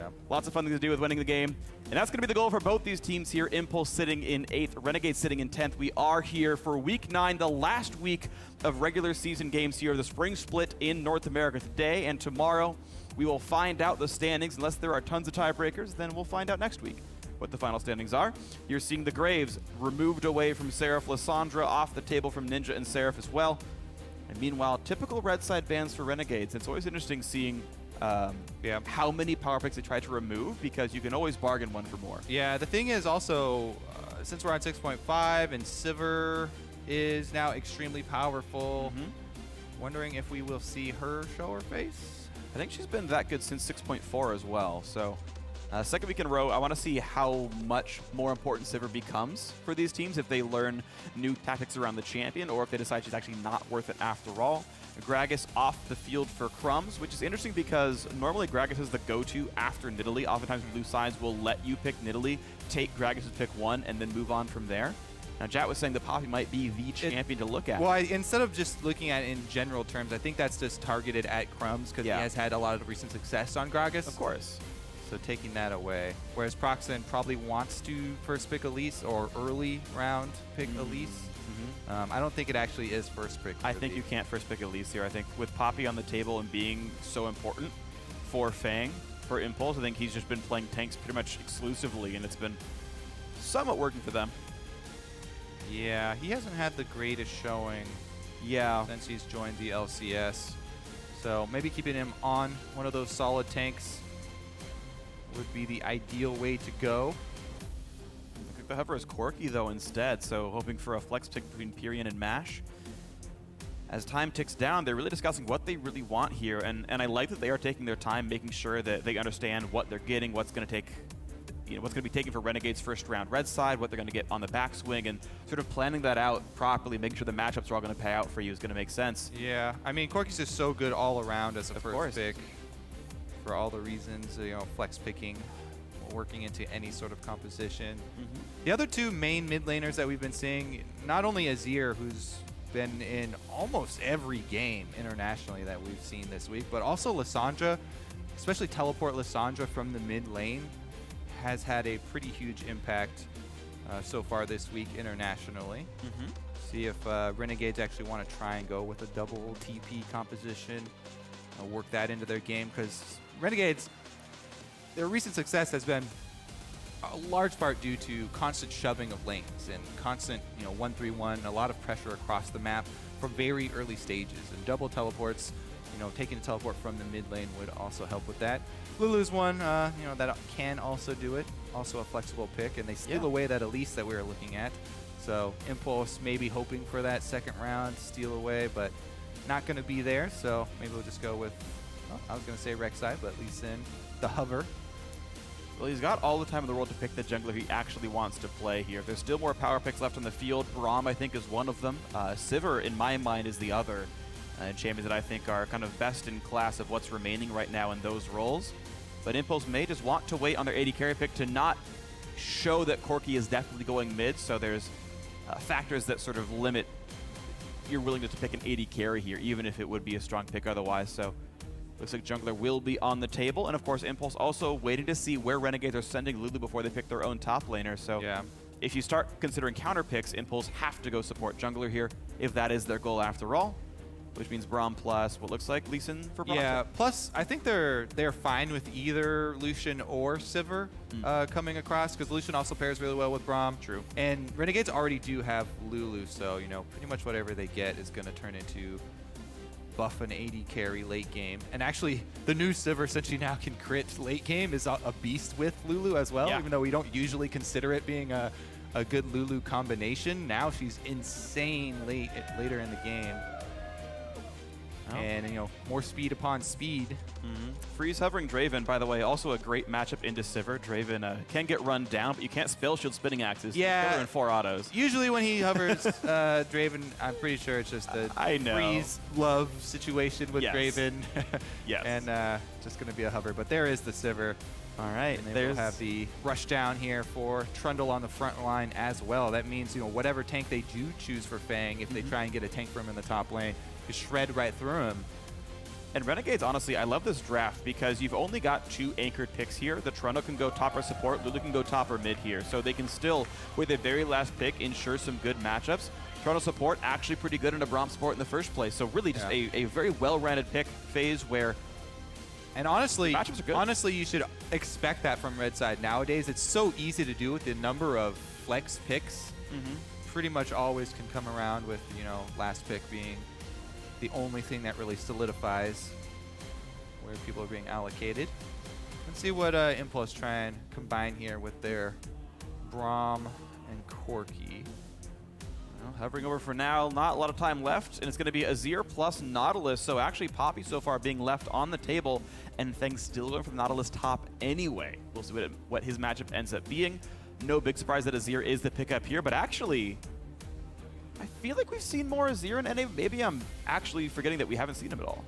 Yeah. Lots of fun things to do with winning the game. And that's going to be the goal for both these teams here. Impulse sitting in 8th, Renegades sitting in 10th. We are here for Week 9, the last week of regular season games here. The spring split in North America today and tomorrow. We will find out the standings. Unless there are tons of tiebreakers, then we'll find out next week what the final standings are. You're seeing the Graves removed away from Seraph, Lissandra off the table from Ninja and Seraph as well. And meanwhile, typical red side bans for Renegades. It's always interesting seeing how many power picks they try to remove, because you can always bargain one for more. Yeah, the thing is also, since we're on 6.5 and Sivir is now extremely powerful, wondering if we will see her show her face? I think she's been that good since 6.4 as well. So second week in a row, I want to see how much more important Sivir becomes for these teams if they learn new tactics around the champion, or if they decide she's actually not worth it after all. Gragas off the field for Crumbzz, which is interesting because normally Gragas is the go-to after Nidalee. Oftentimes blue sides will let you pick Nidalee, take Gragas' pick 1, and then move on from there. Now, Jat was saying that Poppy might be the champion to look at. Well, instead of just looking at it in general terms, I think that's just targeted at Crumbzz because he has had a lot of recent success on Gragas. Of course. So taking that away. Whereas Procxin probably wants to first pick Elise or early round pick Elise. I don't think it actually is first pick. I think you can't first pick Elise here. I think with Poppy on the table and being so important for Feng, for Impulse, I think he's just been playing tanks pretty much exclusively, and it's been somewhat working for them. Yeah, he hasn't had the greatest showing since he's joined the LCS. So maybe keeping him on one of those solid tanks would be the ideal way to go. I think the hover is Corki, though, instead, so hoping for a flex pick between Pirean and Mash. As time ticks down, they're really discussing what they really want here, and I like that they are taking their time, making sure that they understand what they're getting, what's going to take, what's going to be taken for Renegades' first round red side, what they're going to get on the backswing, and sort of planning that out properly, making sure the matchups are all going to pay out for you is going to make sense. Yeah, I mean, Corki's just so good all around as a first pick for all the reasons, flex picking, working into any sort of composition. The other two main mid laners that we've been seeing, not only Azir, who's been in almost every game internationally that we've seen this week, but also Lissandra, especially teleport Lissandra from the mid lane, has had a pretty huge impact so far this week internationally. See if Renegades actually want to try and go with a double TP composition, work that into their game, because Renegades, their recent success has been a large part due to constant shoving of lanes and constant 1-3-1, a lot of pressure across the map from very early stages, and double teleports, taking a teleport from the mid lane would also help with that. Lulu's one, that can also do it, also a flexible pick, and they steal away that Elise that we were looking at. So Impulse maybe hoping for that second round steal away, but not going to be there. So maybe we'll just go with, I was going to say Rek'Sai, but Lee Sin, the hover. Well, he's got all the time in the world to pick the jungler he actually wants to play here. There's still more power picks left on the field. Braum, I think, is one of them. Sivir, in my mind, is the other. Champions that I think are kind of best in class of what's remaining right now in those roles. But Impulse may just want to wait on their AD carry pick to not show that Corki is definitely going mid, so there's factors that sort of limit your willingness to pick an AD carry here, even if it would be a strong pick otherwise. So looks like jungler will be on the table, and of course Impulse also waiting to see where Renegades are sending Lulu before they pick their own top laner. So if you start considering counter picks, Impulse have to go support jungler here, if that is their goal after all. Which means Braum plus what looks like Lee Sin for Braum. Yeah, plus I think they're fine with either Lucian or Sivir coming across, because Lucian also pairs really well with Braum. True. And Renegades already do have Lulu, so pretty much whatever they get is going to turn into buff an AD carry late game. And actually, the new Sivir, since she now can crit late game, is a beast with Lulu as well, even though we don't usually consider it being a good Lulu combination. Now she's insane later in the game. And, more speed upon speed. Freeze hovering Draven, by the way, also a great matchup into Sivir. Draven can get run down, but you can't spell shield spinning axes. Yeah. In 4 autos. Usually when he hovers Draven, I'm pretty sure it's just a freeze love situation with Draven. And just going to be a hover. But there is the Sivir. All right. And then we'll have the rush down here for Trundle on the front line as well. That means, whatever tank they do choose for Feng, if they try and get a tank from him in the top lane, you shred right through him. And Renegades, honestly, I love this draft because you've only got 2 anchored picks here. The Trundle can go top or support, Lulu can go top or mid here. So they can still, with their very last pick, ensure some good matchups. Trundle support actually pretty good in a Braum support in the first place. So really just a very well-rounded pick phase where and honestly, matchups are good. Honestly, you should expect that from Red Side nowadays. It's so easy to do with the number of flex picks. Pretty much always can come around with, you know, last pick being the only thing that really solidifies where people are being allocated. Let's see what Impulse try and combine here with their Braum and Corki. Well, hovering over for now, not a lot of time left, and it's going to be Azir plus Nautilus. So actually Poppy so far being left on the table, and Feng still going for the Nautilus top anyway. We'll see what his matchup ends up being. No big surprise that Azir is the pickup here, but actually, I feel like we've seen more Azir in NA. Maybe I'm actually forgetting that we haven't seen him at all.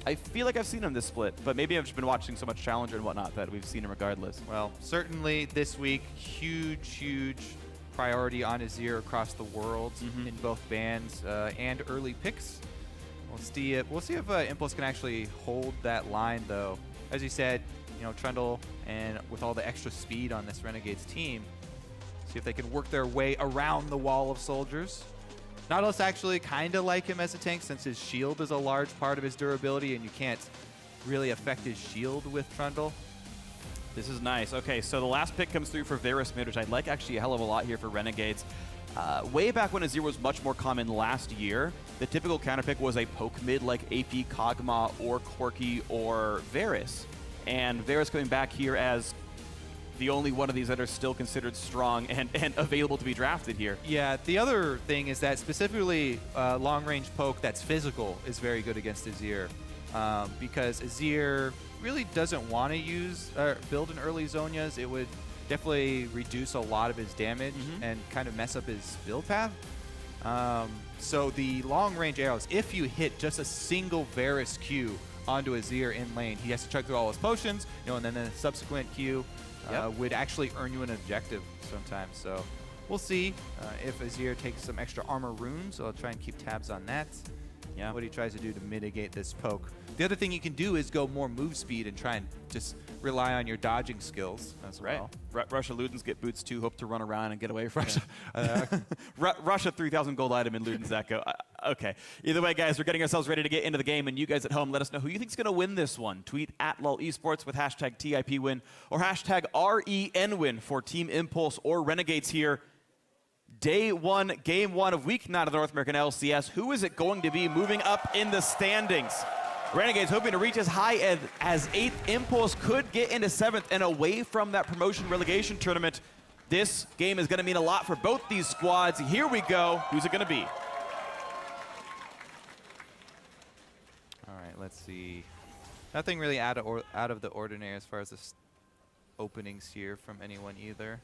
I feel like I've seen him this split, but maybe I've just been watching so much Challenger and whatnot that we've seen him regardless. Well, certainly this week, huge priority on Azir across the world in both bans and early picks. We'll see if Impulse can actually hold that line, though. As you said, you know, Trundle and with all the extra speed on this Renegades team, see if they can work their way around the wall of soldiers. Nautilus actually kind of like him as a tank since his shield is a large part of his durability and you can't really affect his shield with Trundle. This is nice. Okay, so the last pick comes through for Varus mid, which I like actually a hell of a lot here for Renegades. Way back when Azir was much more common last year, the typical counter pick was a poke mid like AP, Kog'Maw, or Corki, or Varus. And Varus coming back here as the only one of these that are still considered strong and available to be drafted here. Yeah, the other thing is that specifically long-range poke that's physical is very good against Azir because Azir really doesn't want to use build an early Zhonya's. It would definitely reduce a lot of his damage and kind of mess up his build path. So the long-range arrows, if you hit just a single Varus Q onto Azir in lane, he has to chug through all his potions, you know, and then the subsequent Q would actually earn you an objective sometimes. So we'll see if Azir takes some extra armor runes. So I'll try and keep tabs on that. Yeah, what he tries to do to mitigate this poke. The other thing you can do is go more move speed and try and just rely on your dodging skills as well. Russia Ludens get boots too, hope to run around and get away from Russia. Russia 3,000 gold item in Ludens Echo. Okay. Either way, guys, we're getting ourselves ready to get into the game, and you guys at home, let us know who you think is going to win this one. Tweet at LOL eSports with hashtag TIPWin or hashtag RENWin for Team Impulse or Renegades here. Day 1, Game 1 of Week 9 of the North American LCS. Who is it going to be moving up in the standings? Renegades hoping to reach as high as 8th. Impulse could get into 7th and away from that promotion relegation tournament. This game is going to mean a lot for both these squads. Here we go. Who's it going to be? All right, let's see. Nothing really out of the ordinary as far as the openings here from anyone either.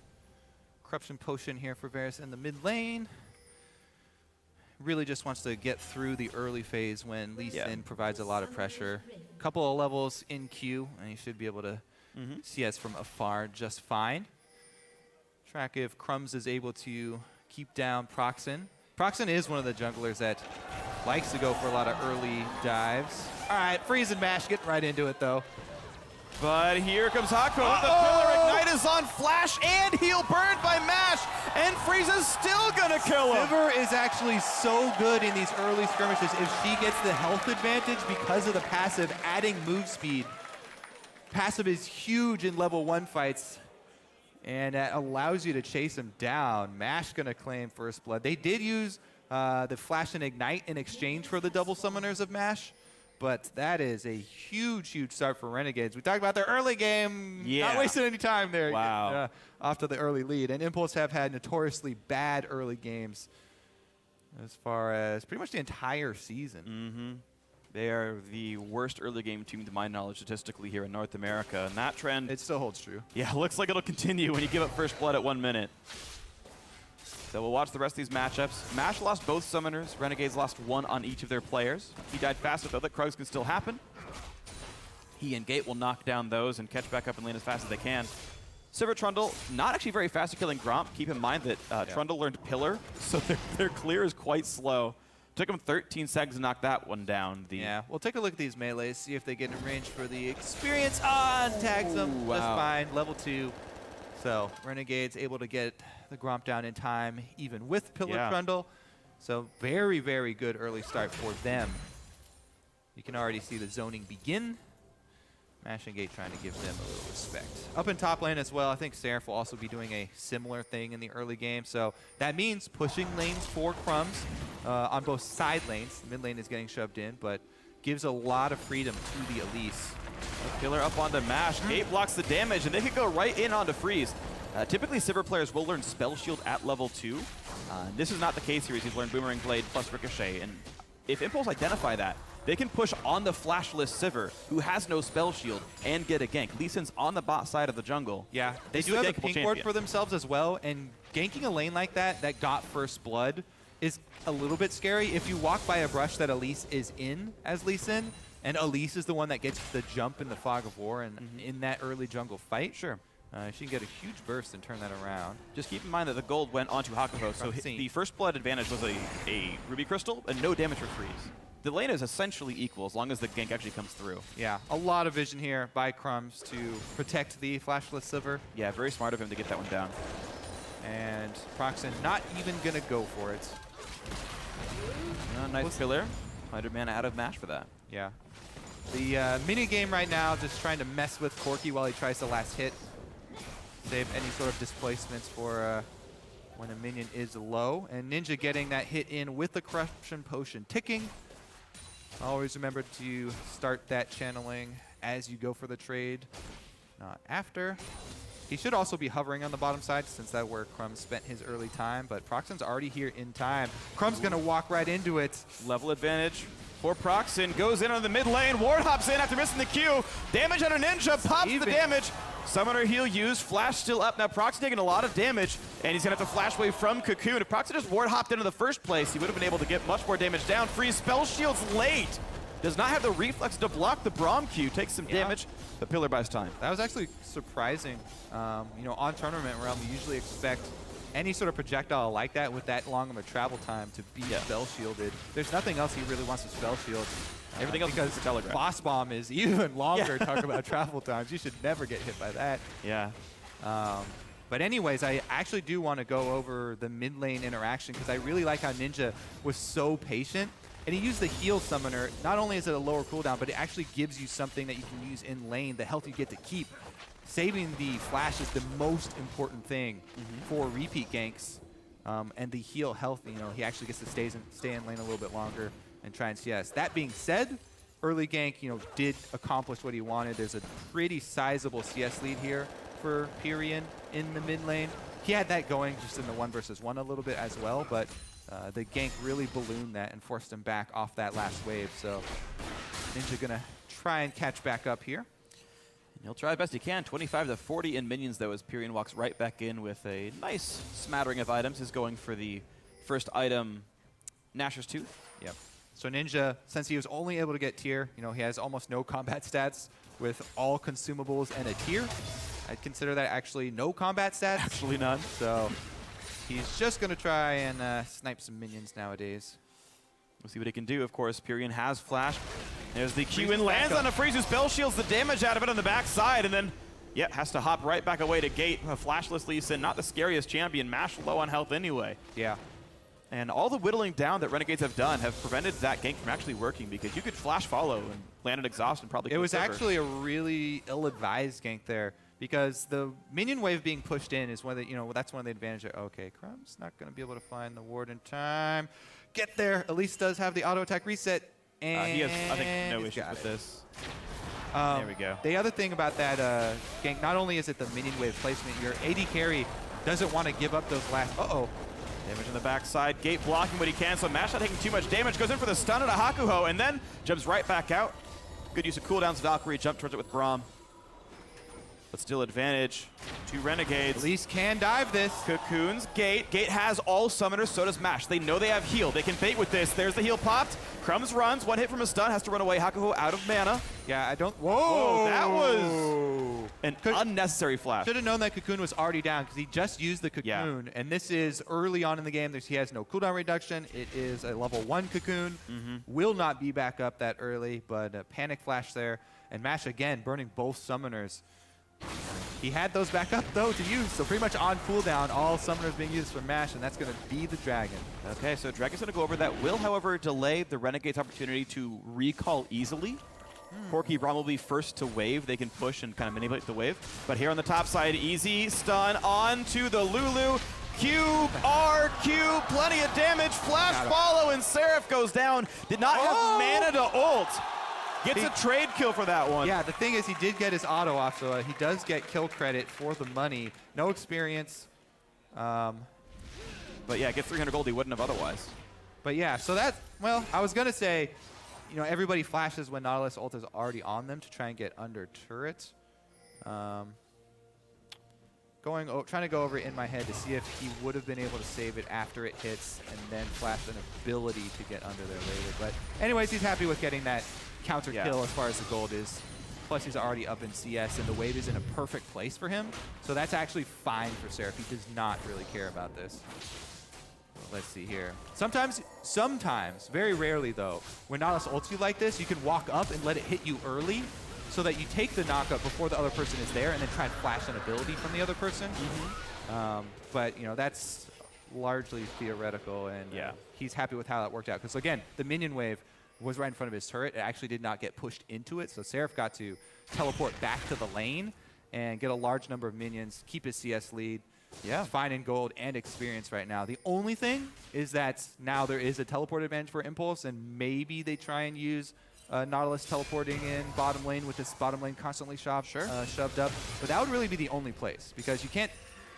Corruption Potion here for Varus in the mid lane. Really just wants to get through the early phase when Lee Sin provides a lot of pressure. Couple of levels in queue, and he should be able to see us from afar just fine. Track if Crumbzz is able to keep down Procxin. Procxin is one of the junglers that likes to go for a lot of early dives. All right, freeze and mash, getting right into it though. But here comes Hakuho. The Pillar Ignite is on Flash, and he'll burn by Mash, and Frieza's still gonna kill him. Sivir is actually so good in these early skirmishes. If she gets the health advantage because of the passive, adding move speed. Passive is huge in level 1 fights, and that allows you to chase him down. Mash gonna claim first blood. They did use the Flash and Ignite in exchange for the double summoners of Mash. But that is a huge start for Renegades. We talked about their early game, not wasting any time there. Wow. Off to the early lead. And Impulse have had notoriously bad early games as far as pretty much the entire season. They are the worst early game team to my knowledge statistically here in North America. And that trend... It still holds true. Yeah, looks like it'll continue when you give up first blood at 1 minute. So we'll watch the rest of these matchups. Mash lost both summoners. Renegades lost 1 on each of their players. He died faster, though. That Krugs can still happen. He and Gate will knock down those and catch back up in lane as fast as they can. Sivir Trundle, not actually very fast at killing Gromp. Keep in mind that Trundle learned Pillar, so their clear is quite slow. Took him 13 seconds to knock that one down. Yeah, we'll take a look at these melees, see if they get in range for the experience. Tags them. Wow. That's fine. Level 2. So Renegades able to get the Gromp down in time, even with Pillar Trundle. So very, very good early start for them. You can already see the zoning begin. Mash and Gate trying to give them a little respect. Up in top lane as well, I think Seraph will also be doing a similar thing in the early game. So that means pushing lanes for Crumbzz on both side lanes. The mid lane is getting shoved in, but gives a lot of freedom to the Elise. Pillar up onto Mash. Gate blocks the damage, and they could go right in onto Freeze. Typically, Sivir players will learn Spell Shield at level 2. This is not the case here, as he's learned Boomerang Blade plus Ricochet. And if Impulse identify that, they can push on the flashless Sivir, who has no Spell Shield, and get a gank. Lee Sin's on the bot side of the jungle. Yeah, they do have a pink ward for themselves as well, and ganking a lane like that got first blood is a little bit scary. If you walk by a brush that Elise is in as Lee Sin, and Elise is the one that gets the jump in the Fog of War and in that early jungle fight, sure. She can get a huge burst and turn that around. Just keep in mind that the gold went onto Hakuho, so the first blood advantage was a Ruby Crystal and no damage for Freeze. The lane is essentially equal as long as the gank actually comes through. Yeah, a lot of vision here by Crumbzz to protect the flashless Sivir. Yeah, very smart of him to get that one down. And Procxin not even going to go for it. Nice pillar. 100 mana out of Mash for that. Yeah. The mini game right now, just trying to mess with Corki while he tries the last hit. Save any sort of displacements for when a minion is low. And Ninja getting that hit in with the Corruption Potion ticking. Always remember to start that channeling as you go for the trade, not after. He should also be hovering on the bottom side since that's where Crumbzz spent his early time, but Procxin's already here in time. Crumbzz gonna walk right into it. Level advantage for Procxin. Goes in on the mid lane. Ward hops in after missing the Q. Damage on a Ninja. Pops the damage. Summoner heal used. Flash still up. Now Procxin taking a lot of damage, and he's going to have to flash away from Cocoon. If Procxin just ward hopped into the first place, he would have been able to get much more damage down. Freeze spell shields late. Does not have the reflex to block the Braum Q. Takes some damage, but Pillar buys time. That was actually surprising. You know, on Tournament Realm, you usually expect any sort of projectile like that with that long of a travel time to be spell shielded. There's nothing else he really wants to spell shield. Everything else because telegraph. Boss Bomb is even longer. Talk about travel times. You should never get hit by that. Yeah. But anyways, I actually do want to go over the mid lane interaction because I really like how Ninja was so patient. And he used the heal summoner. Not only is it a lower cooldown, but it actually gives you something that you can use in lane, the health you get to keep. Saving the flash is the most important thing for repeat ganks. And the heal health, you know, he actually gets to stay in lane a little bit longer and try and CS. That being said, early gank, you know, did accomplish what he wanted. There's a pretty sizable CS lead here for Pirean in the mid lane. He had that going just in the 1 versus 1 a little bit as well, but the gank really ballooned that and forced him back off that last wave. So Ninja gonna try and catch back up here. And he'll try the best he can. 25 to 40 in minions, though, as Pirean walks right back in with a nice smattering of items. He's going for the first item, Nashor's Tooth. Yep. So Ninja, since he was only able to get tier, you know, he has almost no combat stats with all consumables and a tier. I'd consider that actually no combat stats. Actually none. So he's just going to try and snipe some minions nowadays. We'll see what he can do. Of course, Pirean has flash. There's the Q in, lands on a Freeze who spell shields the damage out of it on the backside, and then, has to hop right back away to Gate. A flashless Lee Sin, not the scariest champion. Mash low on health anyway. Yeah. And all the whittling down that Renegades have done have prevented that gank from actually working, because you could flash follow and land an exhaust and probably It was actually a really ill-advised gank there, because the minion wave being pushed in is one of the, you know, that's one of the advantages. Okay, Crumbzz not going to be able to find the ward in time. Get there. Elise does have the auto attack reset. And he has, I think, no issues with this. There we go. The other thing about that gank, not only is it the minion wave placement, your AD carry doesn't want to give up those last. Damage on the backside. Gate blocking what he can, so Mash not taking too much damage. Goes in for the stun on a Hakuho, and then jumps right back out. Good use of cooldowns. Valkyrie jump towards it with Braum. But still advantage to Renegades. Elise can dive this. Cocoons, Gate. Gate has all summoners, so does Mash. They know they have heal. They can bait with this. There's the heal popped. Crumbzz runs. One hit from a stun. Has to run away. Hakuho out of mana. Yeah, I don't. Whoa, that was An unnecessary flash. Should have known that Cocoon was already down because he just used the Cocoon. And this is early on in the game. He has no cooldown reduction. It is a level 1 Cocoon. Will not be back up that early, but a panic flash there. And Mash again burning both summoners. He had those back up though to use, so pretty much on cooldown, all summoners being used for Mash, and that's going to be the Dragon. Okay, so Dragon's going to go over that. Will, however, delay the Renegades' opportunity to recall easily. Corki, Braum will be first to wave. They can push and kind of manipulate the wave. But here on the top side, easy stun onto the Lulu. Q, R, Q, plenty of damage. Flash follow, and Seraph goes down. Did not have mana to ult. Gets a trade kill for that one. Yeah, the thing is he did get his auto off, so he does get kill credit for the money. No experience. But yeah, get 300 gold he wouldn't have otherwise. But yeah, so that, well, I was going to say, you know, everybody flashes when Nautilus ult is already on them to try and get under turret. Trying to go over it in my head to see if he would have been able to save it after it hits and then flash an ability to get under there later. But anyways, he's happy with getting that counter kill as far as the gold is. Plus, he's already up in CS, and the wave is in a perfect place for him. So that's actually fine for Seraph. He does not really care about this. Let's see here. Sometimes, very rarely though, when Nautilus ults you like this, you can walk up and let it hit you early so that you take the knockup before the other person is there and then try and flash an ability from the other person. But, you know, that's largely theoretical, and he's happy with how that worked out. Because, again, the minion wave was right in front of his turret. It actually did not get pushed into it, so Seraph got to teleport back to the lane and get a large number of minions, keep his CS lead. Yeah, fine in gold and experience right now. The only thing is that now there is a teleport advantage for Impulse, and maybe they try and use Nautilus teleporting in bottom lane with this bottom lane constantly shoved up. But that would really be the only place, because you can't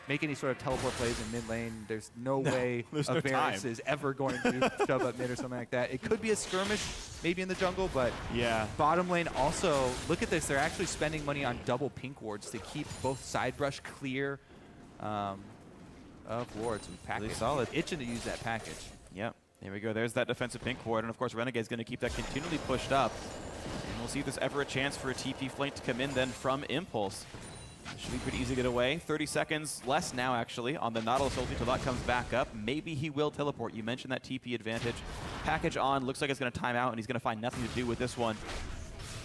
make any sort of teleport plays in mid lane. There's no way a Varus is ever going to shove up mid or something like that. It could be a skirmish maybe in the jungle, but bottom lane also, look at this, they're actually spending money on double pink wards to keep both side brush clear of wards and package. Really solid. Itching to use that package. Yep. There we go. There's that defensive pink ward, and of course Renegade's going to keep that continually pushed up. And we'll see if there's ever a chance for a TP flank to come in then from Impulse. Should be pretty easy to get away. 30 seconds less now, actually, on the Nautilus ulti until that comes back up. Maybe he will teleport. You mentioned that TP advantage. Package on. Looks like it's going to time out, and he's going to find nothing to do with this one.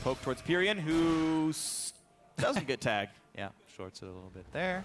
Poke towards Pirean, who doesn't get tagged. Yeah, shorts it a little bit there.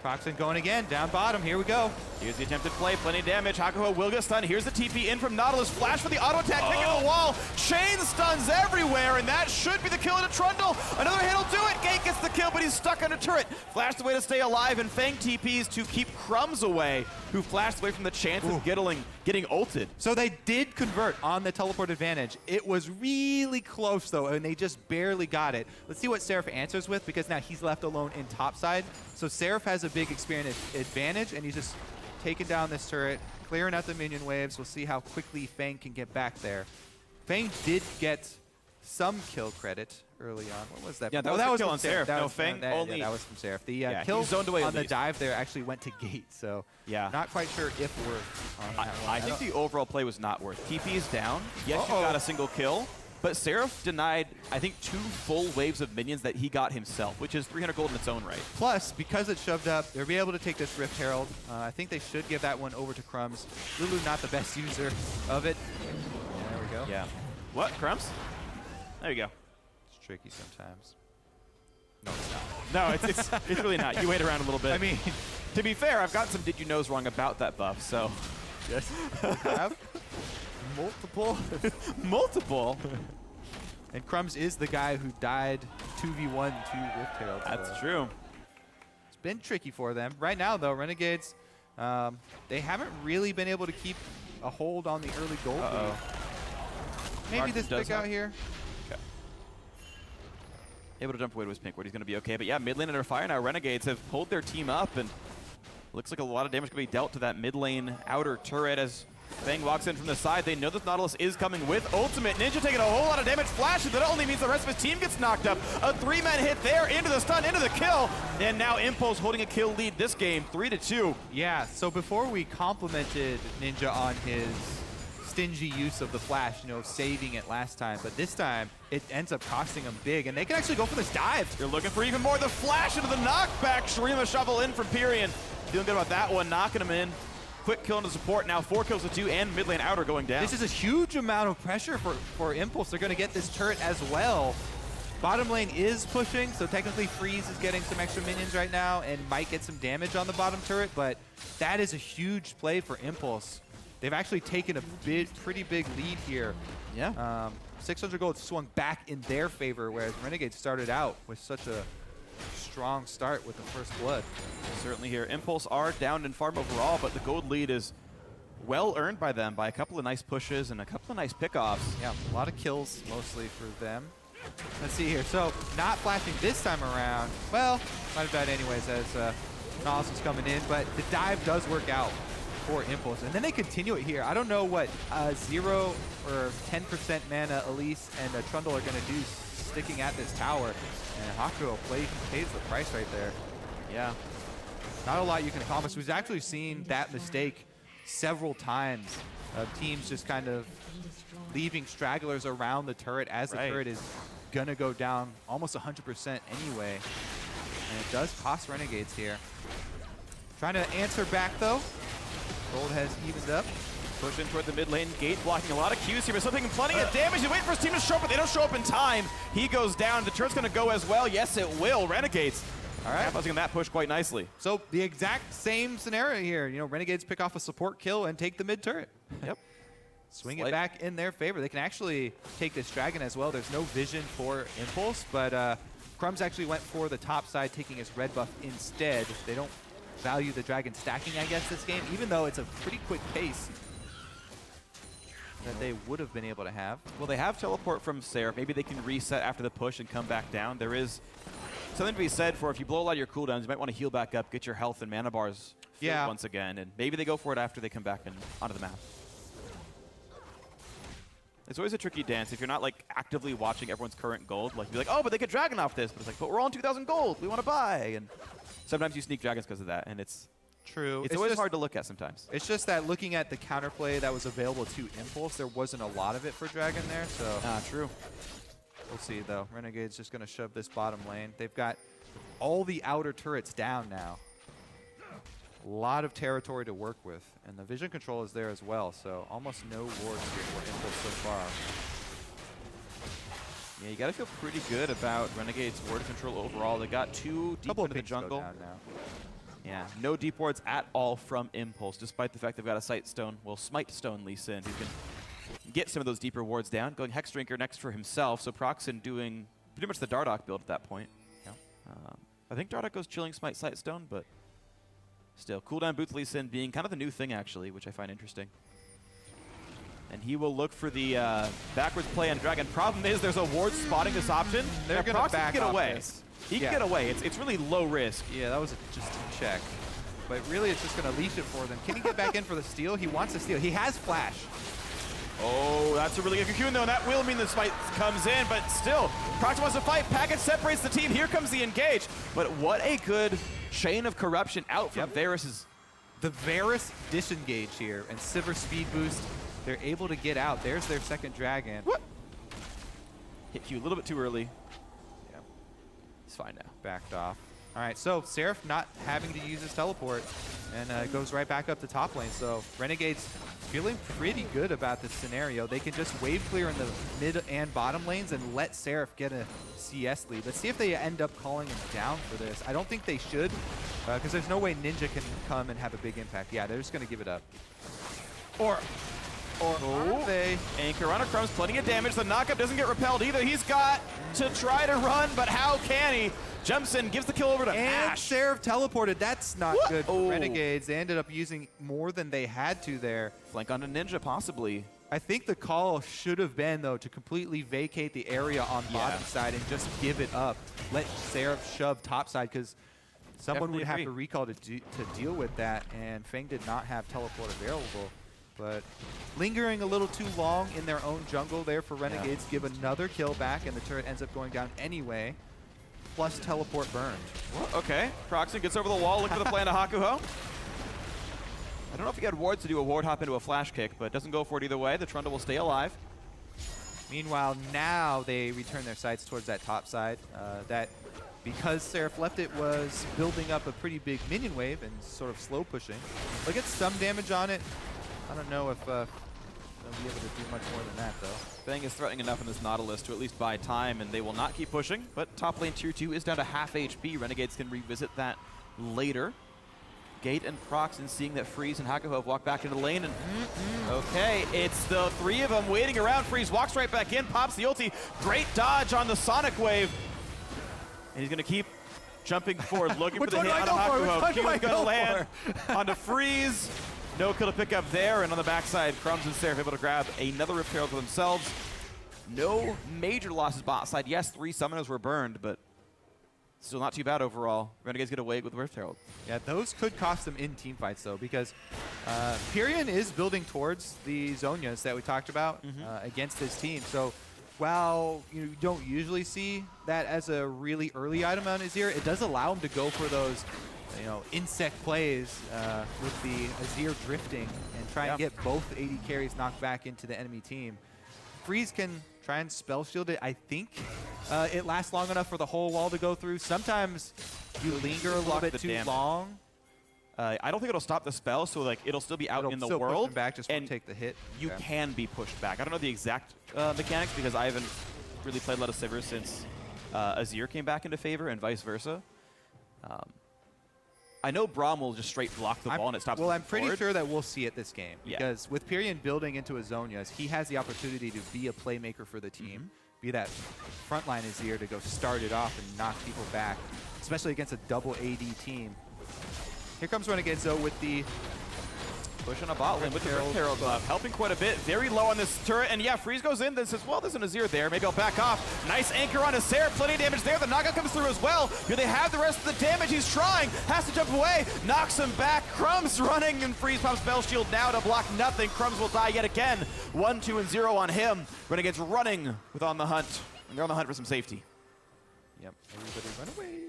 Procxin going again, down bottom, here we go. Here's the attempted play, plenty of damage. Hakuho will get stunned. Here's the TP in from Nautilus. Flash for the auto attack, picking the wall. Chain stuns everywhere, and that should be the kill into Trundle. Another hit will do it. Gate gets the kill, but he's stuck under turret. Flashed away to stay alive, and Feng TPs to keep Crumbzz away, who flashed away from the chance of getting ulted. So they did convert on the teleport advantage. It was really close, though, and they just barely got it. Let's see what Seraph answers with, because now he's left alone in topside. So Seraph has a big experience advantage, and he's just taking down this turret, clearing out the minion waves. We'll see how quickly Feng can get back there. Feng did get some kill credit early on. What was that? Yeah, that was from Seraph. No, Feng only. That was from Seraph. The kill on the dive there actually went to Gate, so not quite sure if worth on that one. I think the overall play was not worth. TP is down. Yes, you got a single kill. But Seraph denied, I think, 2 full waves of minions that he got himself, which is 300 gold in its own right. Plus, because it's shoved up, they'll be able to take this Rift Herald. I think they should give that one over to Crumbzz. Lulu not the best user of it. There we go. Yeah. What, Crumbzz? There you go. It's tricky sometimes. No, it's not. No, it's really not. You wait around a little bit. I mean, to be fair, I've got some did you knows wrong about that buff, so. Yes, you have. Multiple. Multiple. And Crumbzz is the guy who died 2v1 to Rift Herald. That's true. It's been tricky for them. Right now, though, Renegades, they haven't really been able to keep a hold on the early gold lead. Maybe this pick out here. Okay. Able to jump away to his pink ward. He's going to be okay. But yeah, mid lane under fire now. Renegades have pulled their team up, and looks like a lot of damage can be dealt to that mid lane outer turret as Feng walks in from the side. They know this Nautilus is coming with ultimate. Ninja taking a whole lot of damage. Flashes, that only means the rest of his team gets knocked up. A 3-man hit there, into the stun, into the kill. And now Impulse holding a kill lead this game, 3-2. Yeah, so before we complimented Ninja on his stingy use of the flash, you know, saving it last time. But this time, it ends up costing them big, and they can actually go for this dive. You're looking for even more. The flash into the knockback. Shurima shovel in from Pirean. Feeling good about that one, knocking him in. Quick kill into support. Now 4 kills to 2, and mid lane outer going down. This is a huge amount of pressure for Impulse. They're going to get this turret as well. Bottom lane is pushing, so technically Freeze is getting some extra minions right now and might get some damage on the bottom turret, but that is a huge play for Impulse. They've actually taken a pretty big lead here. Yeah. 600 gold swung back in their favor, whereas Renegades started out with such a strong start with the first blood. Certainly here. Impulse are down in farm overall, but the gold lead is well earned by them by a couple of nice pushes and a couple of nice pickoffs. Yeah, a lot of kills mostly for them. Let's see here. So not flashing this time around. Well, might have died anyways as Nautilus was coming in, but the dive does work out for Impulse. And then they continue it here. I don't know what 0 or 10% mana Elise and Trundle are going to do sticking at this tower. And Hakuho pays the price right there. Yeah. Not a lot you can accomplish. We've actually seen that mistake several times of teams just kind of leaving stragglers around the turret as the turret is going to go down almost 100% anyway. And it does cost Renegades here. Trying to answer back though. Gold has evened up. Pushing toward the mid lane, Gate blocking a lot of Qs here, but still taking plenty of damage. You wait for his team to show up, but they don't show up in time. He goes down. The turret's going to go as well. Yes, it will. Renegades. All right. Capitalizing on that push quite nicely. So the exact same scenario here. You know, Renegades pick off a support kill and take the mid turret. Yep. Swing it back in their favor. They can actually take this dragon as well. There's no vision for Impulse, but Crumbzz actually went for the top side, taking his red buff instead. They don't value the dragon stacking, I guess, this game, even though it's a pretty quick pace that they would have been able to have. Well, they have teleport from Seraph. Maybe they can reset after the push and come back down. There is something to be said for if you blow a lot of your cooldowns, you might want to heal back up, get your health and mana bars filled once again, and maybe they go for it after they come back onto the map. It's always a tricky dance if you're not like actively watching everyone's current gold. Like, you're like, oh, but they could dragon off this. But it's like, but we're all on 2,000 gold. We want to buy. And sometimes you sneak dragons because of that, and it's true. It's always hard to look at sometimes. It's just that looking at the counterplay that was available to Impulse, there wasn't a lot of it for Dragon there. So true. We'll see though. Renegade's just going to shove this bottom lane. They've got all the outer turrets down now. A lot of territory to work with, and the vision control is there as well. So almost no wards here for Impulse so far. Yeah, you got to feel pretty good about Renegade's ward control overall. They got 2 deep into the jungle. Yeah, no deep wards at all from Impulse, despite the fact they've got a Sight Stone, well, Smite Stone Lee Sin, who can get some of those deeper wards down. Going Hex Drinker next for himself, so Procxin doing pretty much the Dardoch build at that point. Yeah. I think Dardoch goes Chilling Smite Sight Stone, but still, cooldown boots Lee Sin being kind of the new thing, actually, which I find interesting. And he will look for the backwards play on Dragon. Problem is, there's a ward spotting this option. They're going to back get away. This. He can get away. It's really low risk. Yeah, that was just a check. But really, it's just going to leash it for them. Can he get back in for the steal? He wants to steal. He has flash. Oh, that's a really good cocoon, though, and that will mean the smite comes in, but still, Procxin wants to fight. Package separates the team. Here comes the engage. But what a good chain of corruption out from Varus's. The Varus disengage here, and Sivir speed boost. They're able to get out. There's their second dragon. What? Hit you a little bit too early. Yeah, it's fine now. Backed off. All right, so Seraph not having to use his teleport, and goes right back up to top lane. So Renegades feeling pretty good about this scenario. They can just wave clear in the mid and bottom lanes and let Seraph get a CS lead. Let's see if they end up calling him down for this. I don't think they should, because there's no way Ninja can come and have a big impact. Yeah, they're just going to give it up. Or they anchor on a Crumbzz, plenty of damage. The knockup doesn't get repelled either. He's got to try to run, but how can he? Jumps in, gives the kill over to Ash. Seraph teleported. That's not good for Renegades. They ended up using more than they had to there. Flank onto Ninja, possibly. I think the call should have been, though, to completely vacate the area on bottom side and just give it up. Let Seraph shove top side, because someone would have to recall to deal with that, and Feng did not have teleport available. But lingering a little too long in their own jungle there for Renegades, give another kill back, and the turret ends up going down anyway. Plus teleport burned. Well, okay, Procxin gets over the wall, look for the plan to Hakuho. I don't know if he had wards to do a ward hop into a flash kick, but doesn't go for it either way. The Trundle will stay alive. Meanwhile, now they return their sights towards that top side. That, because Seraph left it, was building up a pretty big minion wave and sort of slow pushing. They'll get some damage on it. I don't know if they'll be able to do much more than that, though. Feng is threatening enough in this Nautilus to at least buy time, and they will not keep pushing. But top lane tier 2 is down to half HP. Renegades can revisit that later. Gate and Procxin seeing that Freeze and Hakuho have walked back into the lane, and okay, it's the three of them waiting around. Freeze walks right back in, pops the ulti. Great dodge on the Sonic Wave. And he's going to keep jumping forward, looking for the hit on Hakuho. Q is going to land onto Freeze. No kill to pick up there, and on the backside, Crumbzz and Seraph able to grab another Rift Herald for themselves. No major losses bot side. Yes, 3 summoners were burned, but still not too bad overall. Renegades get away with Rift Herald. Yeah, those could cost them in team fights, though, because Pirean is building towards the Zhonya's that we talked about against his team. So while you don't usually see that as a really early item on Azir, it does allow him to go for those insect plays with the Azir drifting and try and get both AD carries knocked back into the enemy team. Freeze can try and spell shield it. I think it lasts long enough for the whole wall to go through. Sometimes you linger a little bit too long. I don't think it'll stop the spell, so like it'll still be out in the still world. Push back, just won't take the hit. You can be pushed back. I don't know the exact mechanics because I haven't really played a lot of Sivir since Azir came back into favor and vice versa. I know Braum will just straight block the ball and it stops. Well, I'm pretty sure that we'll see it this game because with Pirean building into a Zhonya's, he has the opportunity to be a playmaker for the team, be that frontline Azir to go start it off and knock people back, especially against a double AD team. Here comes Renegades, though, with the push on a bot lane with the Rift Herald buff, helping quite a bit. Very low on this turret, and yeah, Freeze goes in, then says, well, there's an Azir there. Maybe I'll back off. Nice anchor on a Seraph, plenty of damage there. The knockout comes through as well. Here they have the rest of the damage. He's trying, has to jump away, knocks him back. Crumbzz running, and Freeze pops Spell Shield now to block nothing. Crumbzz will die yet again. 1, 2, and 0 on him. Renegades running with on the hunt, and they're on the hunt for some safety. Yep, everybody run away.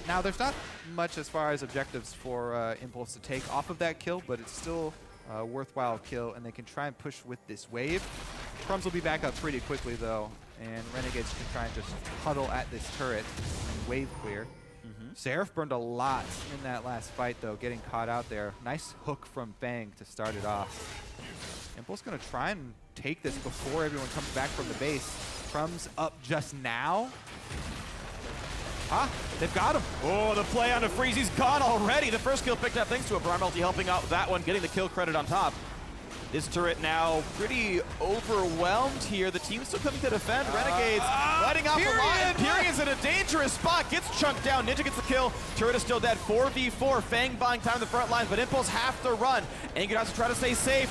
Now, there's not much as far as objectives for Impulse to take off of that kill, but it's still a worthwhile kill, and they can try and push with this wave. Crumbzz will be back up pretty quickly, though, and Renegades can try and just huddle at this turret and wave clear. Seraph burned a lot in that last fight, though, getting caught out there. Nice hook from Feng to start it off. Impulse going to try and take this before everyone comes back from the base. Crumbzz up just now. They've got him. Oh, the play on a Freeze. He's gone already. The first kill picked up thanks to a Braum ulti helping out that one, getting the kill credit on top. This turret now pretty overwhelmed here. The team's still coming to defend. Renegades letting off a lot. Pirean's in a dangerous spot. Gets chunked down. Ninja gets the kill. Turret is still dead. 4v4. Feng buying time in the front lines, but Impulse have to run. And has to try to stay safe.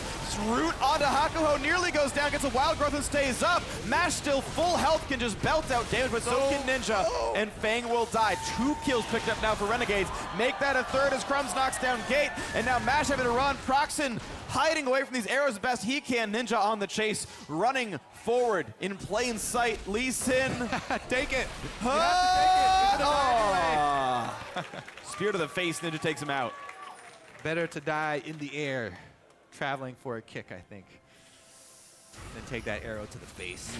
Root onto Hakuho. Nearly goes down. Gets a wild growth and stays up. Mash still full health. Can just belt out damage, but so can Ninja. And Feng will die. 2 kills picked up now for Renegades. Make that a third as Crumbzz knocks down Gate. And now Mash having to run. Procxin hiding away from these arrows as best he can. Ninja on the chase, running forward in plain sight. Lee Sin. Take it. You have to take it. Spear to the face. Ninja takes him out. Better to die in the air, traveling for a kick, I think, than take that arrow to the face.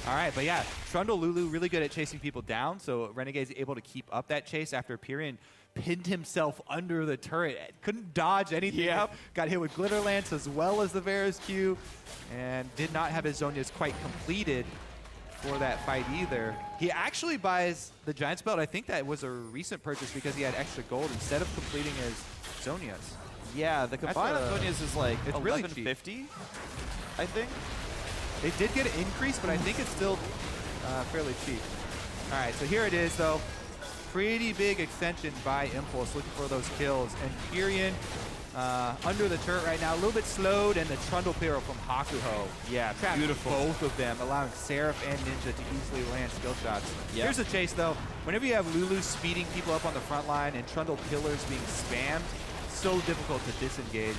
All right, but yeah, Trundle Lulu really good at chasing people down, so Renegade's able to keep up that chase after Pirean pinned himself under the turret. Couldn't dodge anything. Got hit with Glitter Lance as well as the Varus Q, and did not have his Zhonya's quite completed for that fight either. He actually buys the Giant's Belt. I think that was a recent purchase because he had extra gold instead of completing his Zhonya's. Yeah, the combined on Zhonya's is like it's 1150, really I think. They did get an increase, but I think it's still fairly cheap. All right, so here it is, though. Pretty big extension by Impulse, looking for those kills. And Pirean under the turret right now, a little bit slowed, and the Trundle Pyro from Hakuho. Yeah, trapped beautiful. Both of them, allowing Seraph and Ninja to easily land skill shots. Here's the chase, though. Whenever you have Lulu speeding people up on the front line and Trundle pillars being spammed, so difficult to disengage.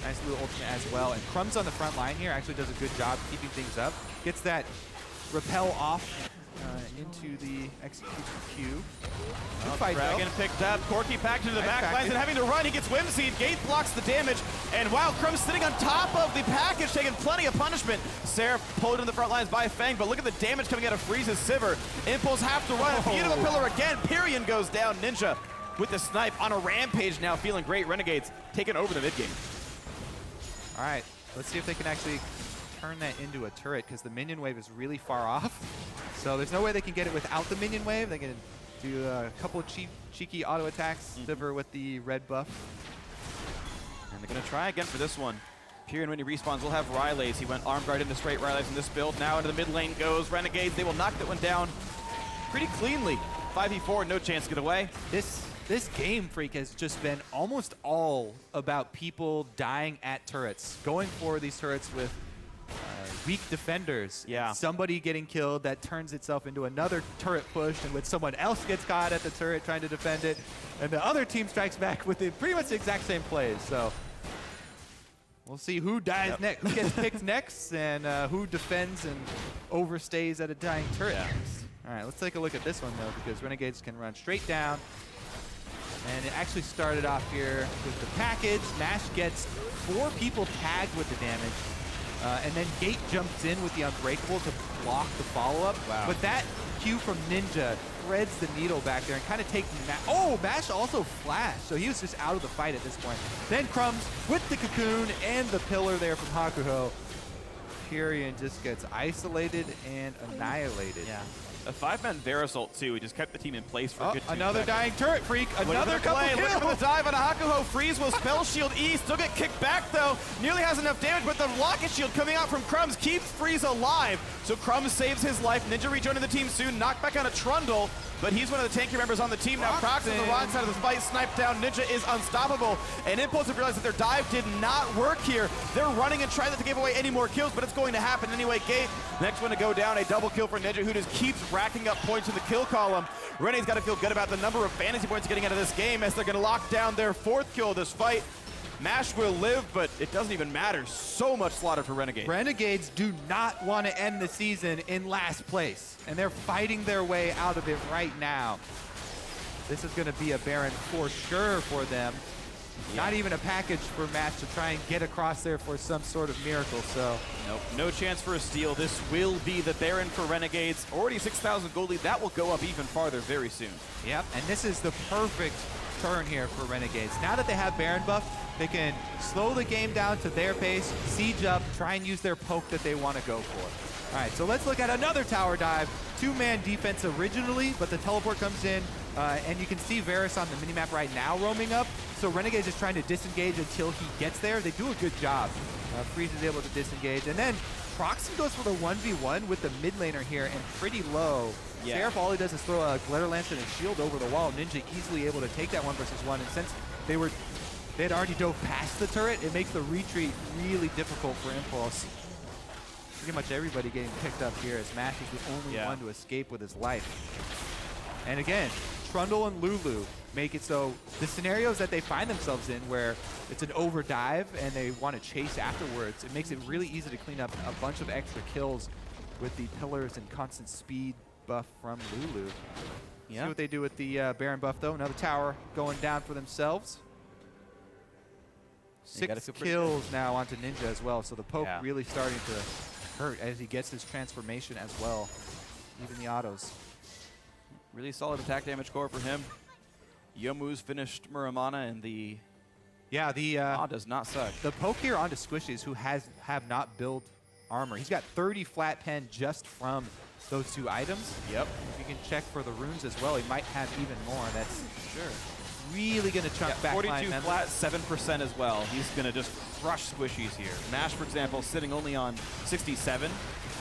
Nice little ultimate as well. And Crumbzz on the front line here actually does a good job keeping things up. Gets that repel off into the execution queue. Dragon picked up. Corki packed into the back lines and having to run. He gets whimsied. Gate blocks the damage. And wow, Crumbzz sitting on top of the package, taking plenty of punishment. Seraph pulled in the front lines by Feng, but look at the damage coming out of Freeze's Sivir. Impulse have to run. Beautiful pillar again. Pirean goes down. Ninja with the snipe on a rampage now, feeling great. Renegades taking over the mid game. All right, let's see if they can actually turn that into a turret, because the minion wave is really far off. So there's no way they can get it without the minion wave. They can do a couple of cheeky auto attacks. Sivir with the red buff. And they're going to try again for this one. Pirean, when he respawns, will have Rylays. He went arm guard into straight Rylays in this build. Now into the mid lane goes Renegades. They will knock that one down pretty cleanly. 5v4, no chance to get away. This game, Phreak, has just been almost all about people dying at turrets, going for these turrets with weak defenders. Yeah. Somebody getting killed, that turns itself into another turret push, in which someone else gets caught at the turret trying to defend it, and the other team strikes back with pretty much the exact same plays. So we'll see who dies next, who gets picked next, and who defends and overstays at a dying turret next. All right, let's take a look at this one, though, because Renegades can run straight down. And it actually started off here with the package. Mash gets 4 people tagged with the damage. And then Gate jumps in with the Unbreakable to block the follow-up. Wow. But that Q from Ninja threads the needle back there and kind of takes Mash. Oh, Mash also flashed, so he was just out of the fight at this point. Then Crumbzz with the Cocoon and the pillar there from Hakuho. Pirean just gets isolated and annihilated. Yeah. A 5-man Varus ult too. He just kept the team in place for a good 2 another seconds. dying turret, Phreak. Another couple kills. Look for the dive on a Hakuho. Freeze will spell shield E. Still get kicked back though. Nearly has enough damage, but the rocket shield coming out from Crumbzz keeps Freeze alive. So Crumbzz saves his life. Ninja rejoining the team soon. Knocked back on a Trundle, but he's one of the tanky members on the team. Now Procxin on the wrong side of the fight. Sniped down. Ninja is unstoppable. And Impulse have realized that their dive did not work here. They're running and trying not to give away any more kills, but it's going to happen anyway. Gate, next one to go down. A double kill for Ninja, who just keeps racking up points in the kill column. Rene's got to feel good about the number of fantasy points getting out of this game, as they're going to lock down their 4th kill of this fight. Mash will live, but it doesn't even matter. So much slaughter for Renegades. Renegades do not want to end the season in last place, and they're fighting their way out of it right now. This is going to be a Baron for sure for them. Yeah. Not even a package for Mash to try and get across there for some sort of miracle, so. Nope, no chance for a steal. This will be the Baron for Renegades. Already 6,000 gold lead. That will go up even farther very soon. Yep, and this is the perfect turn here for Renegades. Now that they have Baron buff, they can slow the game down to their pace, siege up, try and use their poke that they want to go for. All right, so let's look at another tower dive. 2-man defense originally, but the teleport comes in, and you can see Varus on the minimap right now roaming up. So Renegades is trying to disengage until he gets there. They do a good job. Freeze is able to disengage. And then Procxin goes for the 1v1 with the mid laner here and pretty low. Yeah. Seraph, all he does is throw a Glitter Lance and a shield over the wall. Ninja easily able to take that 1 versus 1. And since they had already dove past the turret, it makes the retreat really difficult for Impulse. Pretty much everybody getting picked up here, as Mash is the only one to escape with his life. And again, Trundle and Lulu make it so the scenarios that they find themselves in, where it's an overdive and they want to chase afterwards, it makes it really easy to clean up a bunch of extra kills with the pillars and constant speed buff from Lulu. See what they do with the Baron buff, though. Another tower going down for themselves. 6 kills now onto Ninja as well, so the poke really starting to hurt as he gets his transformation as well. Even the autos. Really solid attack damage core for him. Yomu's finished Muramana, and the does not suck. The poke here onto Squishies, who have not built armor. He's got 30 flat pen just from those 2 items. Yep. If you can check for the runes as well, he might have even more. That's really going to chunk back 42 flat, 7% as well. He's going to just crush Squishies here. Mash, for example, sitting only on 67.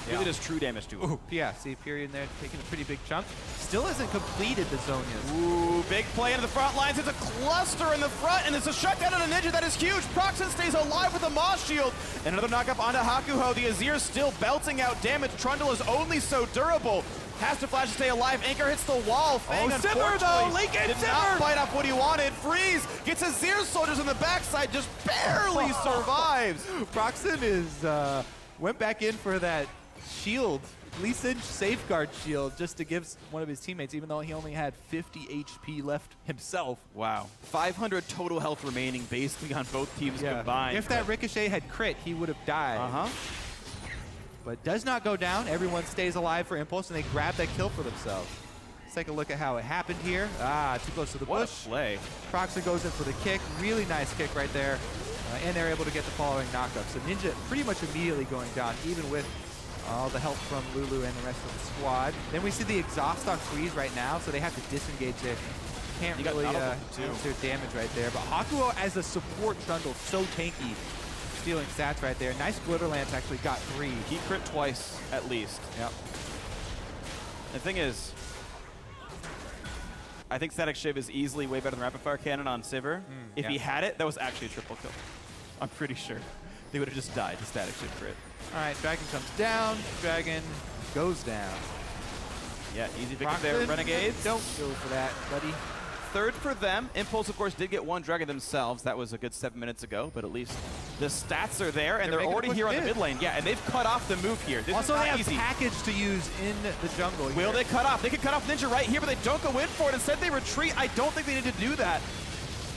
Really does true damage to him. Ooh, yeah, see Pirean there taking a pretty big chunk. Still hasn't completed the Zonias. Ooh, big play into the front lines. It's a cluster in the front, and it's a shutdown on a Ninja that is huge. Procxin stays alive with a Moss Shield. And another knock-up onto Hakuho. The Azir still belting out damage. Trundle is only so durable. Has to flash to stay alive. Anchor hits the wall. Feng, Sivir though! Did not bite off what he wanted. Freeze gets Azir soldiers on the backside, just barely survives. Procxin is went back in for that shield, Lee Sin safeguard shield, just to give one of his teammates, even though he only had 50 HP left himself. Wow. 500 total health remaining basically on both teams combined. If that Ricochet had crit, he would have died. But does not go down. Everyone stays alive for Impulse, and they grab that kill for themselves. Let's take a look at how it happened here. Too close to the bush. What a play. Procxin goes in for the kick. Really nice kick right there. And they're able to get the following knockup. So Ninja pretty much immediately going down, even with all the help from Lulu and the rest of the squad. Then we see the exhaust on freeze right now, so they have to disengage it. Can't really answer damage right there. But Hakuho as a support Trundle, so tanky. Stealing stats right there. Nice Glitter Lance actually got 3. He crit twice at least. Yep. The thing is, I think Static Shiv is easily way better than Rapid Fire Cannon on Sivir. If he had it, that was actually a triple kill. I'm pretty sure. They would have just died to Static Shiv crit. All right, Dragon comes down. Dragon goes down. Yeah, easy pick up there, Renegades. Don't go for that, buddy. Third for them. Impulse, of course, did get one Dragon themselves. That was a good 7 minutes ago, but at least the stats are there, and they're already here on the mid lane. Yeah, and they've cut off the move here. This also, is not they have easy. package to use in the jungle. Will they cut off? They could cut off Ninja right here, but they don't go in for it. Instead, they retreat. I don't think they need to do that.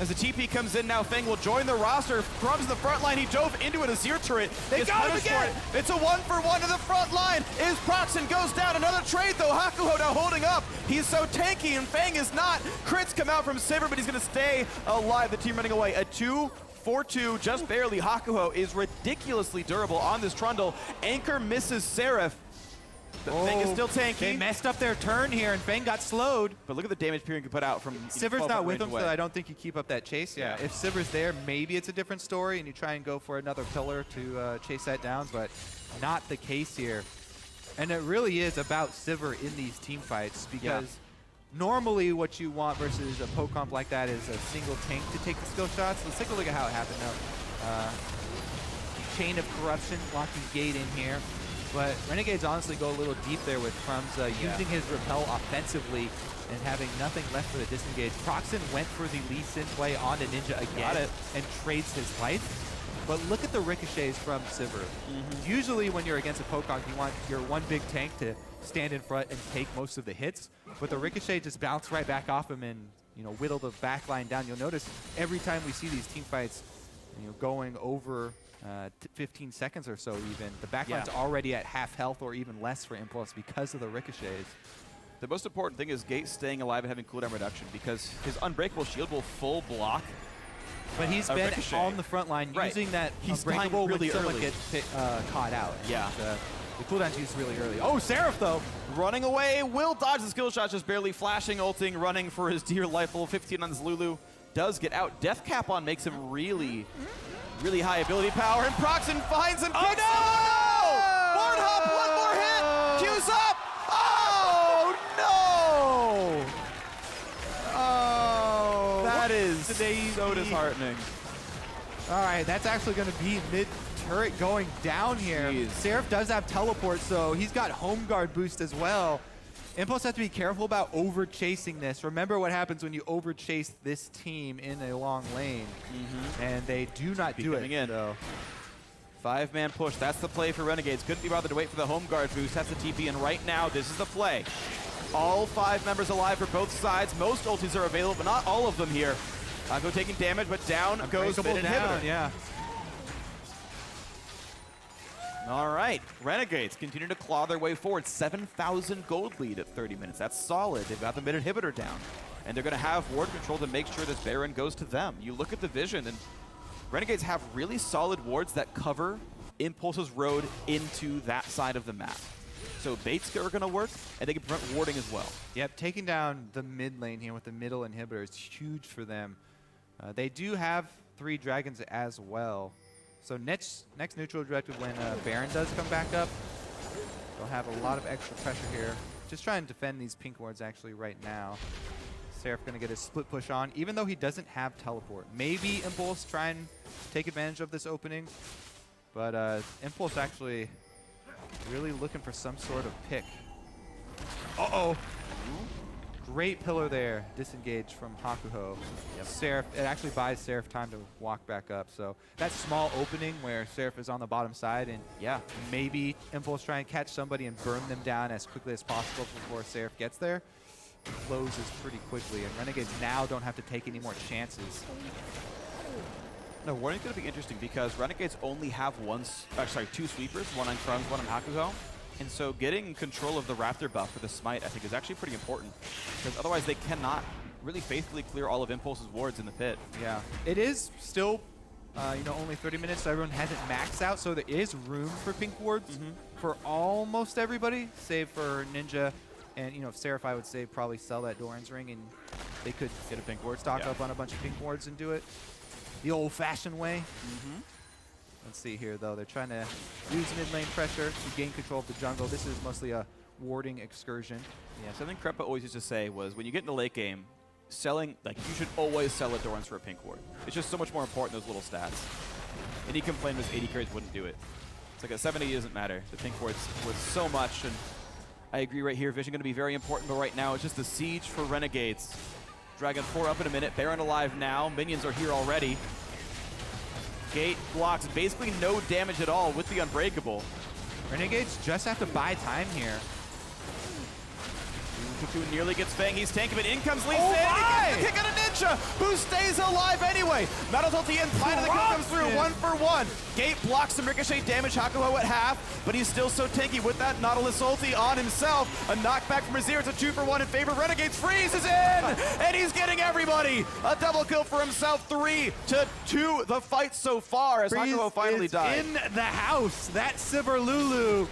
As the TP comes in now, Feng will join the roster. Crumbzz in the front line. He dove into an Azir turret. They got him again! It's a 1-for-1 to the front line. Is Procxin goes down. Another trade, though. Hakuho now holding up. He's so tanky, and Feng is not. Crits come out from Sivir, but he's going to stay alive. The team running away. A 2-for-2, just barely. Hakuho is ridiculously durable on this Trundle. Anchor misses Seraph. But Feng is still tanky. They messed up their turn here, and Feng got slowed. But look at the damage Pirean can put out from Sivir's not with him, so I don't think you keep up that chase. Yeah, if Sivir's there, maybe it's a different story, and you try and go for another pillar to chase that down, but not the case here. And it really is about Sivir in these team fights, because normally what you want versus a poke comp like that is a single tank to take the skill shots. Let's take a look at how it happened now. Chain of Corruption, locking Gate in here. But Renegades honestly go a little deep there with Crumbzz using his repel offensively and having nothing left for the disengage. Procxin went for the Lee Sin play onto Ninja again and trades his life. But look at the ricochets from Sivir. Usually when you're against a Pokemon, you want your one big tank to stand in front and take most of the hits. But the ricochet just bounced right back off him and whittle the back line down. You'll notice every time we see these team fights going over 15 seconds or so even, the backline's already at half health or even less for Impulse because of the ricochets. The most important thing is Gate staying alive and having cooldown reduction, because his Unbreakable Shield will full block. But he's been ricochet on the front line using that Unbreakable really when someone gets caught out. Yeah. The cooldown's used really early. Oh, Seraph though! Running away, will dodge the skill shot, just barely flashing, ulting, running for his dear life. Level 15 on his Lulu. Does get out. Death Cap on makes him really high ability power, and Procxin finds him. Oh no! Board hop, one more hit! Q's up! Oh no! Oh, that is so disheartening. All right, that's actually going to be mid-turret going down here. Seraph does have teleport, so he's got home guard boost as well. Impulse has to be careful about over-chasing this. Remember what happens when you over-chase this team in a long lane. And they do not do it. So. 5-man push, that's the play for Renegades. Couldn't be bothered to wait for the home guard boost. That's the TP, and right now, this is the play. All 5 members alive for both sides. Most ultis are available, but not all of them here. Go taking damage, but down goes mid inhibitor. Yeah. All right, Renegades continue to claw their way forward. 7,000 gold lead at 30 minutes. That's solid. They've got the mid inhibitor down, and they're going to have ward control to make sure this Baron goes to them. You look at the vision, and Renegades have really solid wards that cover Impulse's road into that side of the map. So baits are going to work, and they can prevent warding as well. Yep, taking down the mid lane here with the middle inhibitor is huge for them. They do have 3 dragons as well. So next neutral directive when Baron does come back up, they'll have a lot of extra pressure here. Just trying to defend these pink wards actually right now. Seraph going to get a split push on, even though he doesn't have teleport. Maybe Impulse try and take advantage of this opening, but Impulse actually really looking for some sort of pick. Uh-oh. Great pillar there, disengage from Hakuho. Yep. Seraph, it actually buys Seraph time to walk back up. So that small opening where Seraph is on the bottom side and Yeah. maybe Impulse try and catch somebody and burn them down as quickly as possible before Seraph gets there, closes pretty quickly. And Renegades now don't have to take any more chances. No, warning's going to be interesting because Renegades only have two sweepers, one on Crumbzz, one on Hakuho. And so getting control of the Raptor buff for the Smite, I think, is actually pretty important. Because otherwise they cannot really faithfully clear all of Impulse's wards in the pit. Yeah, it is still, only 30 minutes, so everyone hasn't maxed out, so there is room for pink wards for almost everybody, save for Ninja. And, Seraph, I would say, probably sell that Doran's Ring, and they could get a pink ward, stock up on a bunch of pink wards and do it the old-fashioned way. Let's see here, though. They're trying to use mid-lane pressure to gain control of the jungle. This is mostly a warding excursion. Yeah, something Krepa always used to say was when you get into late game, selling, you should always sell a Doran's for a pink ward. It's just so much more important, those little stats. And he complained his 80 carries wouldn't do it. It's like a 70 doesn't matter. The pink ward's worth so much, and I agree right here. Vision going to be very important, but right now it's just the siege for Renegades. Dragon 4 up in a minute. Baron alive now. Minions are here already. Gate blocks basically no damage at all with the Unbreakable. Renegades just have to buy time here. G2 nearly gets Feng. He's tanking, but in comes Elise. Oh He gets my! the kick on a Ninja, who stays alive anyway. Nautilus ulti in, finally the kill comes through, 1 for 1. Gate blocks some ricochet damage, Hakuho at half, but he's still so tanky with that Nautilus ulti on himself. A knockback from Azir, it's a 2 for 1 in favor of Renegades. Freeze is in, and he's getting everybody. A double kill for himself, 3-2 the fight so far as Hakuho finally died. In the house, that Sivir Lulu.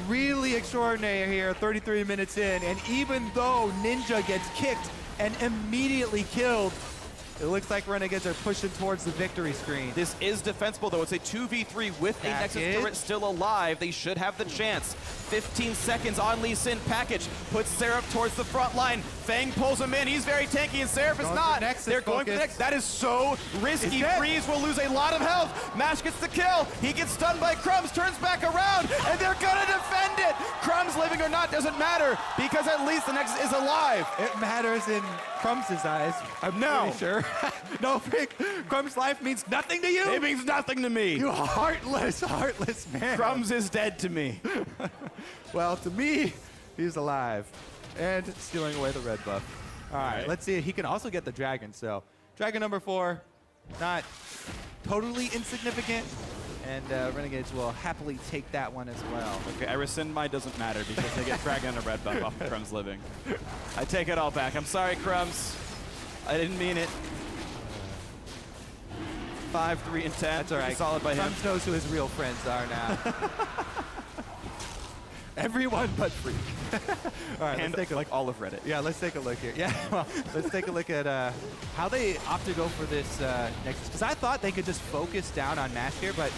Really extraordinary here, 33 minutes in, and even though Ninja gets kicked and immediately killed, it looks like Renegades are pushing towards the victory screen. This is defensible, though. It's a 2v3 with a Nexus turret still alive. They should have the chance. 15 seconds on Lee Sin. Package puts Seraph towards the front line. Feng pulls him in. He's very tanky, and Seraph is not. They're going for the next. That is so risky. Freeze will lose a lot of health. Mash gets the kill. He gets stunned by Crumbzz, turns back around, and they're going to defend it. Crumbzz living or not doesn't matter, because at least the Nexus is alive. It matters in Crumbz's eyes. I'm pretty sure. No, Phreak, Crumbz's life means nothing to you. It means nothing to me. You heartless man. Crumbzz is dead to me. Well, to me, he's alive and stealing away the red buff. All right, let's see. He can also get the dragon. So dragon number 4, not totally insignificant. And Renegades will happily take that one as well. Okay, I rescind my doesn't matter because they get dragon and a red buff off of Crumbzz living. I take it all back. I'm sorry, Crumbzz. I didn't mean it. 5, 3, and 10. That's all right. Solid by him. Crumbzz knows who his real friends are now. Everyone but Phreak. All right, and let's take a look. Like all of Reddit. Yeah, let's take a look here. Yeah, well, let's take a look at how they opt to go for this Nexus. Because I thought they could just focus down on Mash here, but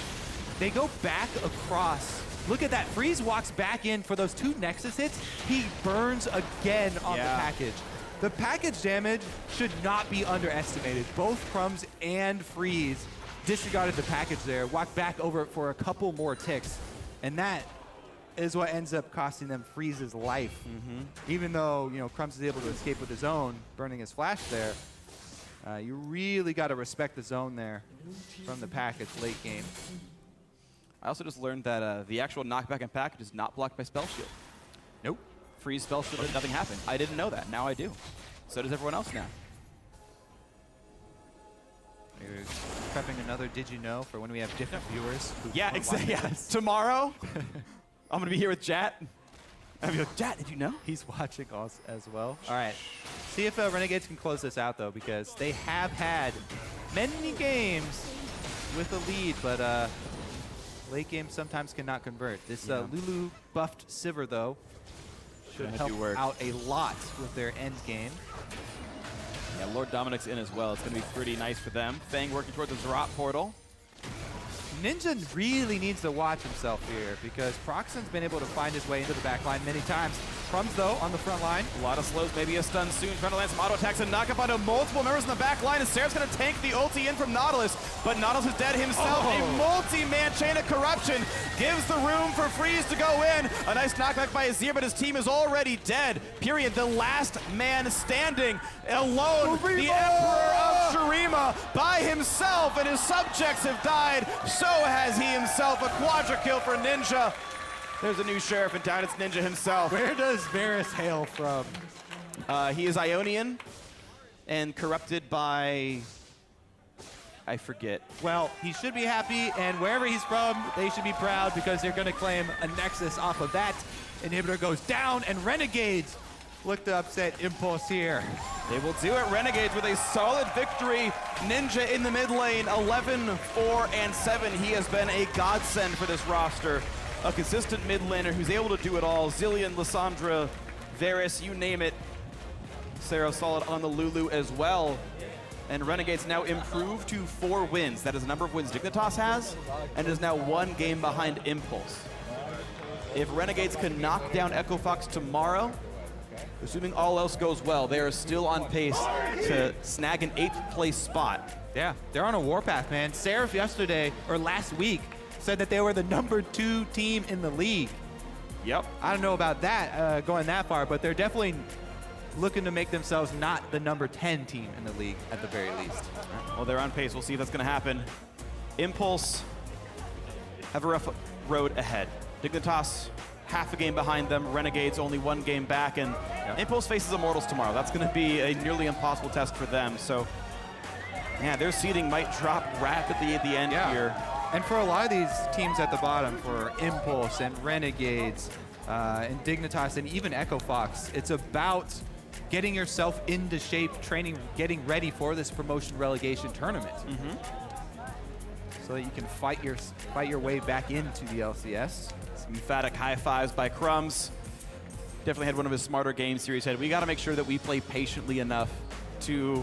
they go back across. Look at that. Freeze walks back in for those 2 Nexus hits. He burns again on the package. The package damage should not be underestimated. Both Crumbzz and Freeze disregarded the package there, walked back over it for a couple more ticks, and that is what ends up costing them Freeze's life. Even though, Crumbzz is able to escape with his own, burning his flash there, you really got to respect the zone there from the package late game. I also just learned that the actual knockback and package is not blocked by Spell Shield. Nope. Freeze Spell Shield, nothing happened. I didn't know that. Now I do. So does everyone else now. You're prepping another Did You Know for when we have different viewers. Yeah, exactly. Yeah. Tomorrow, I'm going to be here with Jat. I'm going to be like, Jat, did you know? He's watching us as well. All right. See if Renegades can close this out, though, because they have had many games with a lead, but late game sometimes cannot convert. This Lulu buffed Sivir, though, should help out a lot with their end game. Yeah, Lord Dominic's in as well. It's going to be pretty nice for them. Feng working towards the Seraph portal. Ninja really needs to watch himself here because Procxin's been able to find his way into the back line many times. Crumbzz, though, on the front line. A lot of slows, maybe a stun soon. Trying to land some auto attacks and knock up onto multiple members in the back line. And Seraph's going to tank the ulti in from Nautilus, but Nautilus is dead himself. A multi-man chain of corruption gives the room for Freeze to go in. A nice knockback by Azir, but his team is already dead. Pirean, the last man standing, alone, the Emperor of Shurima, by himself, and his subjects have died. So has he himself. A quadra kill for Ninja. There's a new sheriff in town. It's Ninja himself. Where does Varus hail from? He is Ionian and corrupted by... I forget. Well, he should be happy, and wherever he's from, they should be proud because they're going to claim a Nexus off of that. Inhibitor goes down, and Renegades look to upset Impulse here. They will do it. Renegades with a solid victory. Ninja in the mid lane, 11-4-7. He has been a godsend for this roster. A consistent mid laner who's able to do it all. Zillion, Lissandra, Varus, you name it. Seraph solid on the Lulu as well. And Renegades now improved to 4 wins. That is the number of wins Dignitas has, and is now 1 game behind Impulse. If Renegades can knock down Echo Fox tomorrow, assuming all else goes well, they are still on pace to snag an 8th place spot. Yeah, they're on a warpath, man. Seraph yesterday, or last week, said that they were the number 2 team in the league. Yep. I don't know about that, going that far, but they're definitely looking to make themselves not the number 10 team in the league at the very least. Well, they're on pace. We'll see if that's going to happen. Impulse have a rough road ahead. Dignitas, half a game behind them. Renegades only 1 game back, and Impulse faces Immortals tomorrow. That's going to be a nearly impossible test for them. So, yeah, their seeding might drop rapidly at the end here. And for a lot of these teams at the bottom, for Impulse and Renegades and Dignitas and even Echo Fox, it's about getting yourself into shape, training, getting ready for this promotion relegation tournament. So that you can fight your way back into the LCS. Some emphatic high fives by Crumbzz. Definitely had one of his smarter games here. He said, we got to make sure that we play patiently enough to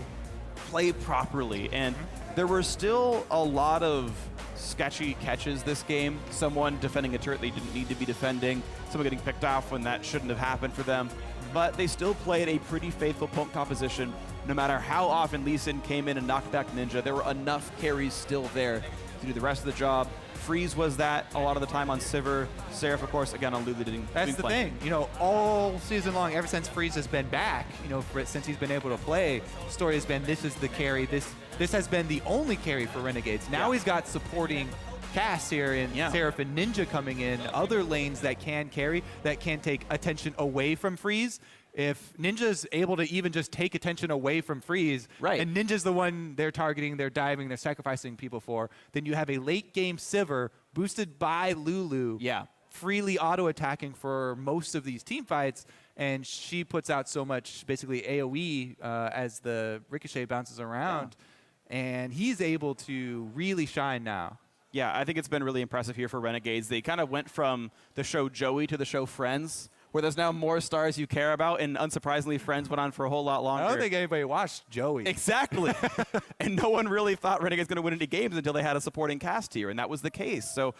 play properly. And there were still a lot of sketchy catches this game. Someone defending a turret they didn't need to be defending. Someone getting picked off when that shouldn't have happened for them. But they still played a pretty faithful poke composition. No matter how often Lee Sin came in and knocked back Ninja, there were enough carries still there to do the rest of the job. Freeze was that a lot of the time on Sivir. Seraph, of course, again on Lulu. That's the thing. You know, all season long, ever since Freeze has been back, you know, since he's been able to play, the story has been this is the carry. This has been the only carry for Renegades. Now he's got supporting cast here in Seraph and Ninja coming in, other lanes that can carry, that can take attention away from Freeze. If Ninja's able to even just take attention away from Freeze, and Ninja's the one they're targeting, they're diving, they're sacrificing people for, then you have a late game Sivir boosted by Lulu, freely auto-attacking for most of these team fights, and she puts out so much, basically AoE as the ricochet bounces around, and he's able to really shine now. Yeah, I think it's been really impressive here for Renegades. They kind of went from the show Joey to the show Friends, where there's now more stars you care about, and unsurprisingly, Friends went on for a whole lot longer. I don't think anybody watched Joey. Exactly. And no one really thought Renegades going to win any games until they had a supporting cast here, and that was the case. So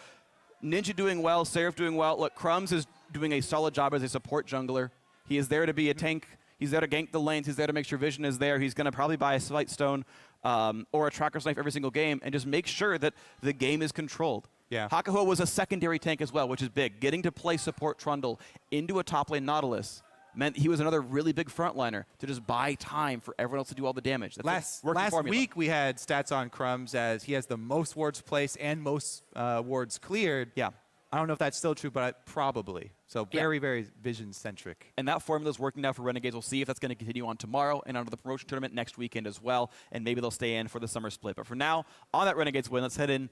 Ninja doing well, Seraph doing well. Look, Crumbzz is doing a solid job as a support jungler. He is there to be a tank. He's there to gank the lanes. He's there to make sure vision is there. He's going to probably buy a Sight Stone or a Tracker's Knife every single game and just make sure that the game is controlled. Yeah. Hakuho was a secondary tank as well, which is big. Getting to play support Trundle into a top lane Nautilus meant he was another really big frontliner to just buy time for everyone else to do all the damage. That's last week we had stats on Crumbzz as he has the most wards placed and most wards cleared. Yeah. I don't know if that's still true, but probably. So very, very vision-centric. And that formula is working now for Renegades. We'll see if that's going to continue on tomorrow and onto the promotion tournament next weekend as well. And maybe they'll stay in for the summer split. But for now, on that Renegades win, let's head in